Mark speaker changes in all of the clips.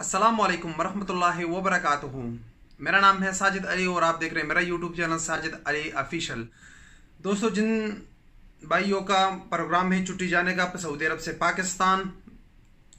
Speaker 1: अस्सलामुअलैकुम वरहमतुल्लाहि वबरकातुहू। मेरा नाम है साजिद अली और आप देख रहे हैं मेरा YouTube channel Sajid Ali official. दोस्तों, जिन भाइयों का प्रोग्राम है छुट्टी जाने का सऊदी अरब से पाकिस्तान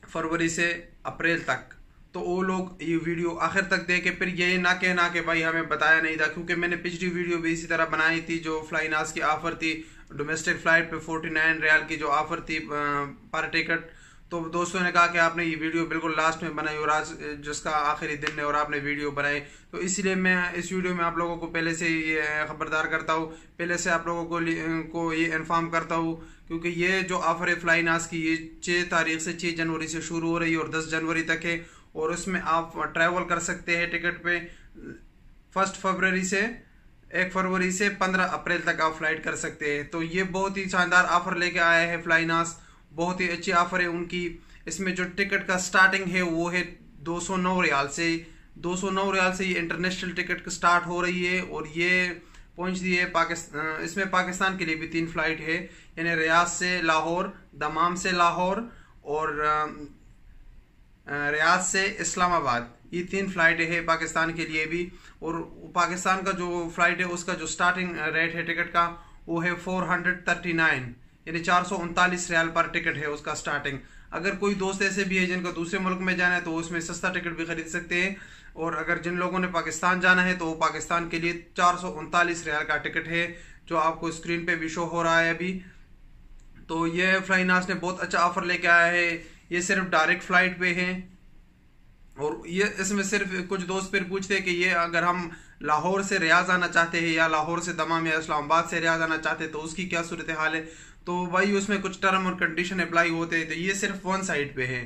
Speaker 1: फरवरी से अप्रैल तक, तो वो लोग ये वीडियो आखिर तक देखे, फिर ये ना कहना कि भाई हमें बताया नहीं था, क्योंकि मैंने पिछली वीडियो भी इसी तरह बनाई थी जो फ्लाइनास की ऑफर थी। डोमेस्टिक फ्लाइट पे 49 रियाल की जो ऑफर थी पर टिकट। तो दोस्तों ने कहा कि आपने ये वीडियो बिल्कुल लास्ट में बनाई और आज जिसका आखिरी दिन है और आपने वीडियो बनाई, तो इसलिए मैं इस वीडियो में आप लोगों को पहले से ये खबरदार करता हूँ, पहले से आप लोगों को ये इन्फॉर्म करता हूँ, क्योंकि ये जो ऑफर है फ्लाइनास की ये 6 तारीख से 6 जनवरी से शुरू हो रही है और 10 जनवरी तक है। और उसमें आप ट्रैवल कर सकते हैं टिकट पे 1 फरवरी से 15 अप्रैल तक आप फ्लाइट कर सकते हैं। तो ये बहुत ही शानदार ऑफर लेके आया है फ्लाइनास, बहुत ही अच्छी ऑफर है उनकी। इसमें जो टिकट का स्टार्टिंग है वो है 209 रियाल से। 209 रियाल से ये इंटरनेशनल टिकट स्टार्ट हो रही है और ये पहुंचती है पाकिस्तान। इसमें पाकिस्तान के लिए भी 3 फ्लाइट है, यानी रियाद से लाहौर, दमाम से लाहौर और रियाद से इस्लामाबाद। ये 3 फ्लाइट है पाकिस्तान के लिए भी। और पाकिस्तान का जो फ्लाइट है उसका जो स्टार्टिंग रेट है टिकट का वो है 439, यानी 439 रियाल पर टिकट है उसका स्टार्टिंग। अगर कोई दोस्त ऐसे भी है जिनको दूसरे मुल्क में जाना है तो उसमें सस्ता टिकट भी खरीद सकते हैं। और अगर जिन लोगों ने पाकिस्तान जाना है तो वो पाकिस्तान के लिए 439 रियाल का टिकट है, जो आपको स्क्रीन पे भी शो हो रहा है अभी। तो ये फ्लाइनास ने बहुत अच्छा ऑफर लेके आया है। ये सिर्फ डायरेक्ट फ्लाइट पे है और ये इसमें सिर्फ कुछ दोस्त फिर पूछते हैं कि ये अगर हम लाहौर से रियाज आना चाहते हैं या लाहौर से दमाम या इस्लामाबाद से रियाज आना चाहते हैं तो उसकी क्या सूरत हाल है। तो भाई उसमें कुछ टर्म और कंडीशन अप्लाई होते हैं। तो ये सिर्फ वन साइड पे है,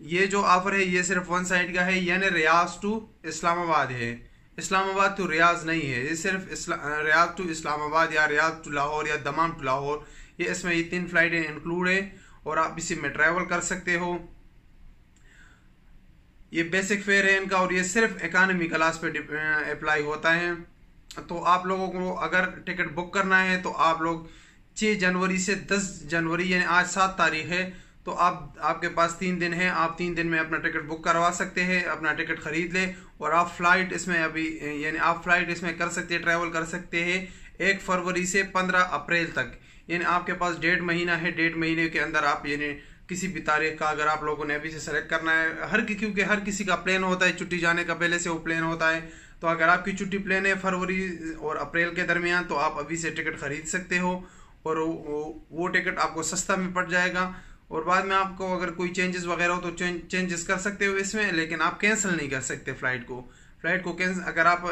Speaker 1: ये जो ऑफर है ये सिर्फ वन साइड का है, यानी रियाज टू इस्लामाबाद है, इस्लामाबाद टू रियाज नहीं है। ये सिर्फ रियाज टू इस्लामाबाद या रियाज टू लाहौर या दमाम टू लाहौर, ये इसमें ये 3 फ्लाइटें इंक्लूड है और आप इसी में ट्रैवल कर सकते हो। ये बेसिक फेयर है इनका और ये सिर्फ इकानमी क्लास पे अप्लाई होता है। तो आप लोगों को अगर टिकट बुक करना है तो आप लोग 6 जनवरी से 10 जनवरी, यानी आज 7 तारीख है, तो आपके पास 3 दिन है। आप 3 दिन में अपना टिकट बुक करवा सकते हैं, अपना टिकट खरीद ले और आप फ्लाइट इसमें यानी आप फ्लाइट इसमें कर सकते हैं, ट्रैवल कर सकते हैं 1 फरवरी से 15 अप्रैल तक। यानी आपके पास 1.5 महीना है, 1.5 महीने के अंदर आप यानी किसी भी तारीख का अगर आप लोगों ने अभी से सेलेक्ट करना है, क्योंकि हर किसी का प्लान होता है छुट्टी जाने का, पहले से वो प्लान होता है। तो अगर आपकी छुट्टी प्लान है फरवरी और अप्रैल के दरमियान तो आप अभी से टिकट खरीद सकते हो और वो टिकट आपको सस्ता में पड़ जाएगा। और बाद में आपको अगर कोई चेंजेस वगैरह हो तो चेंजेस कर सकते हो इसमें, लेकिन आप कैंसिल नहीं कर सकते फ्लाइट को कैंसिल अगर आप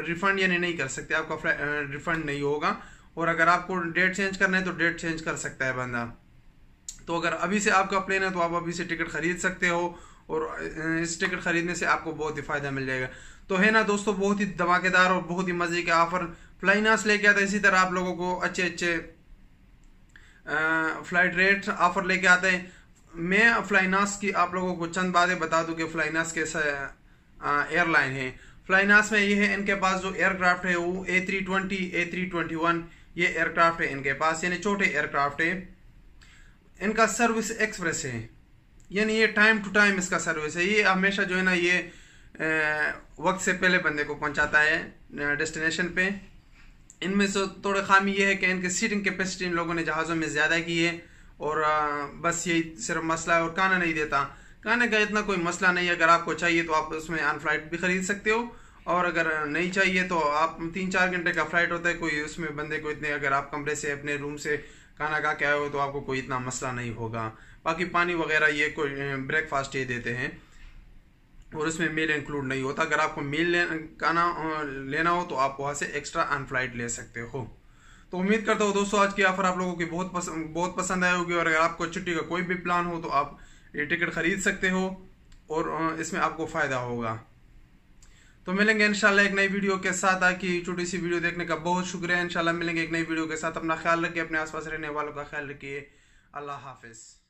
Speaker 1: रिफंड यानी नहीं कर सकते, आपका रिफंड नहीं होगा। और अगर आपको डेट चेंज करना है तो डेट चेंज कर सकता है बंदा। तो अगर अभी से आपका प्लान है तो आप अभी से टिकट खरीद सकते हो और इस टिकट खरीदने से आपको बहुत ही फायदा मिल जाएगा। तो है ना दोस्तों, बहुत ही धमाकेदार और बहुत ही मजे के ऑफर फ्लाइनास लेके आता है। इसी तरह आप लोगों को अच्छे अच्छे फ्लाइट रेट ऑफर लेके आते हैं। मैं फ्लाइनास की आप लोगों को चंद बातें बता दूं कि फ्लाइनास कैसा एयरलाइन है। फ्लाइनास में ये है, इनके पास जो एयरक्राफ्ट है वो A320, A321 ये एयरक्राफ्ट है इनके पास, यानी छोटे एयरक्राफ्ट है। इनका सर्विस एक्सप्रेस है, यानी ये टाइम टू टाइम इसका सर्विस है। ये हमेशा जो है ना ये वक्त से पहले बंदे को पहुंचाता है डेस्टिनेशन पे। इनमें से थोड़ा खामी ये है कि इनके सीटिंग कैपेसिटी इन लोगों ने जहाज़ों में ज़्यादा की है और बस यही सिर्फ मसला है। और खाना नहीं देता, खाने का इतना कोई मसला नहीं है। अगर आपको चाहिए तो आप उसमें अन फ्लाइट भी खरीद सकते हो और अगर नहीं चाहिए तो आप 3-4 घंटे का फ्लाइट होता है, कोई उसमें बंदे को इतने, अगर आप कमरे से अपने रूम से खाना खा के आए हो तो आपको कोई इतना मसला नहीं होगा। बाकी पानी वगैरह ये कोई ब्रेकफास्ट ये देते हैं और उसमें मील इंक्लूड नहीं होता। अगर आपको मील लेना हो तो आप वहाँ से एक्स्ट्रा अन फ्लाइट ले सकते हो। तो उम्मीद करता हूँ दोस्तों आज की ऑफर आप लोगों की बहुत पसंद आई होगी और अगर आपको छुट्टी का कोई भी प्लान हो तो आप ये टिकट खरीद सकते हो और इसमें आपको फ़ायदा होगा। तो मिलेंगे इंशाल्लाह एक नई वीडियो के साथ। आपकी छोटी सी वीडियो देखने का बहुत शुक्रिया। इंशाल्लाह मिलेंगे एक नई वीडियो के साथ। अपना ख्याल रखिए, अपने आसपास रहने वालों का ख्याल रखिए। अल्लाह हाफिज़।